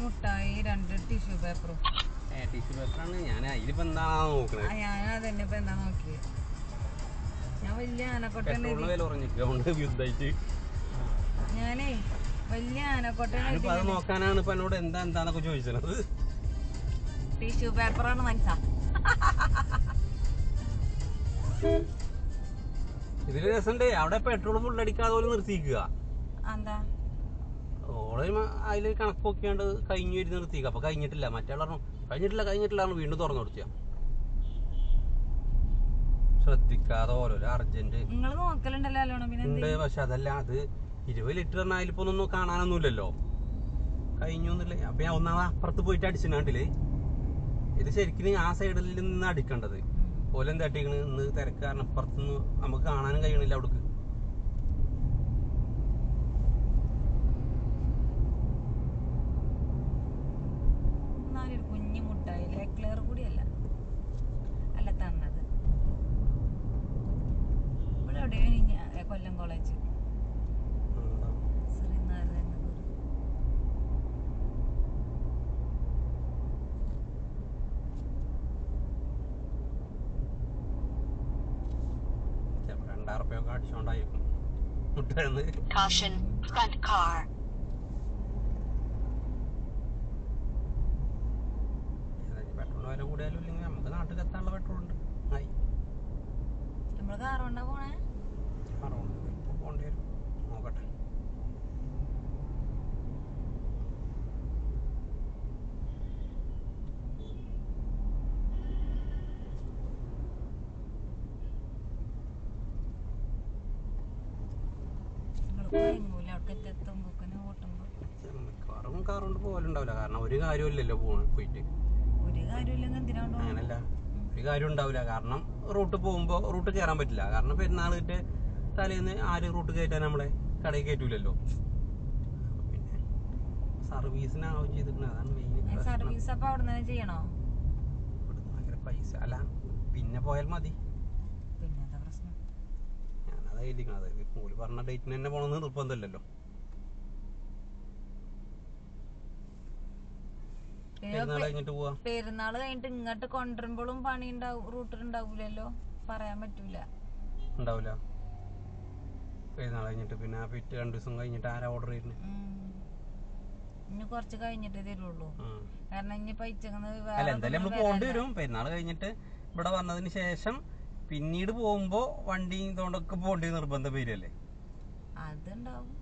മുട്ടായി 2 ടിഷ്യൂ പേപ്പറും. ടിഷ്യൂ പേപ്പറാണ്. ഞാൻ അതിലിപ്പോ എന്താണോ നോക്കണത്? ഞാനതന്നെ ഇപ്പൊ എന്താ നോക്കിയത്. ഞാൻ വലിയ ആനക്കൊട്ടനെ ഞാനേ വലിയ ആനക്കൊട്ടനെ അത് നോക്കാനാണ് ഇപ്പൊ എന്നോട് എന്താന്നൊക്കെ ചോദിച്ചത്. ടിഷ്യൂ പേപ്പറാണ് മനസ്സാ. ഇതില് രസമുണ്ട്. അവിടെ പെട്രോൾ ഫുള്ളടിക്കാതെ പോലെ നിർത്തിക്കുക. എന്താ ഓളെ അതില് കണക്ക് നോക്കിയാണ്ട് കഴിഞ്ഞു വരുന്ന നിർത്തിക്കുക. അപ്പൊ കഴിഞ്ഞിട്ടില്ല. മറ്റേ കഴിഞ്ഞിട്ടില്ല വീണ്ടും തുറന്നു കൊടുത്തിയ. ശ്രദ്ധിക്കാതെ ഓരോരോ അർജന്റ് ഉണ്ട്. പക്ഷെ അതല്ല, അത് 20 ലിറ്റർ അതിലിപ്പോ ഒന്നും കാണാനൊന്നുമില്ലല്ലോ. കഴിഞ്ഞൊന്നുമില്ല. അപ്പൊ ഞാൻ ഒന്നാമത് അപ്പുറത്ത് പോയിട്ട് അടിച്ചിട്ടുണ്ടില്ലേ. ഇത് ശരിക്കും ആ സൈഡിൽ നിന്ന് അടിക്കേണ്ടത്. പോലെ എന്താ അടിക്കണ് ഇന്ന് തിരക്ക് കാരണം അപ്പുറത്തുനിന്ന് നമുക്ക് കാണാനും കഴിയണില്ല. അവിടേക്ക് കുഞ്ഞു മുട്ടായി ലെക്ലർ കൂടിയല്ല അല്ല തന്നത്. ഇവിടെ എവിടെയാണ് കൊല്ലം കോളേജ് ശ്രീനാരായണ ഗുരു. $2,000 അടിച്ചോണ്ടായിരിക്കും മുട്ടായിരുന്നു. പെട്രോൾ വില കൂടിയാലും ഇല്ലെങ്കിൽ നമുക്ക് നാട്ടിൽ എത്താനുള്ള പെട്രോൾ ഉണ്ട്. നമ്മള് കാറുകൊണ്ടാ പോണേ. പോകേണ്ടി വരും. നോക്കട്ടെ. മിക്കവാറും കാറുകൊണ്ട് പോകലുണ്ടാവില്ല. കാരണം ഒരു കാര്യമില്ലല്ലോ പോയിട്ട്. അങ്ങനല്ല, ഒരു കാര്യം ഉണ്ടാവില്ല. കാരണം റൂട്ട് പോകുമ്പോ റൂട്ട് കയറാൻ പറ്റില്ല. കാരണം പെരുന്നാളിന്റെ തലേന്ന് ആര് റൂട്ട് കയറ്റാൻ നമ്മളെ കടയിൽ കയറ്റൂലല്ലോ. പിന്നെ സർവീസിന് ആവശ്യം ചെയ്തിട്ടുണ്ട്. അതാണ് മെയിൻ. സർവീസ് അപ്പൊ അവിടെ തന്നെ ചെയ്യണോ? ഇവിടുന്ന് ഭയങ്കര പൈസ. അല്ല, പിന്നെ പോയാൽ മതി. പിന്നെന്താ പ്രശ്നം? ഞാനത് എഴുതിക്കണത്. ഓല് പറഞ്ഞ ഡേറ്റിന് തന്നെ പോകണമെന്ന് നിർബന്ധമില്ലല്ലോ. പെരുന്നാള് കഴിഞ്ഞിട്ട് ഇങ്ങോട്ട് കൊണ്ടുവരുമ്പോഴും പണി റൂട്ടിലുണ്ടാവൂലല്ലോ. പറയാൻ പറ്റൂല. ഉണ്ടാവില്ല. പെരുന്നാൾ കഴിഞ്ഞിട്ട് പിന്നെ പിറ്റേ 2 ദിവസം കഴിഞ്ഞിട്ട് ആരാ ഓർഡർ ചെയ്യുന്നത്? ഇനി കുറച്ച് കഴിഞ്ഞിട്ടേ തരുള്ളൂ. കാരണം ഇനി അല്ല, എന്തായാലും നമ്മള് പോകേണ്ടി വരും. പെരുന്നാൾ കഴിഞ്ഞിട്ട് ഇവിടെ വന്നതിന് ശേഷം പിന്നീട് പോകുമ്പോ വണ്ടി ഇതുകൊണ്ടൊക്കെ പോകേണ്ടി നിർബന്ധം വരില്ലേ? അതുണ്ടാവും.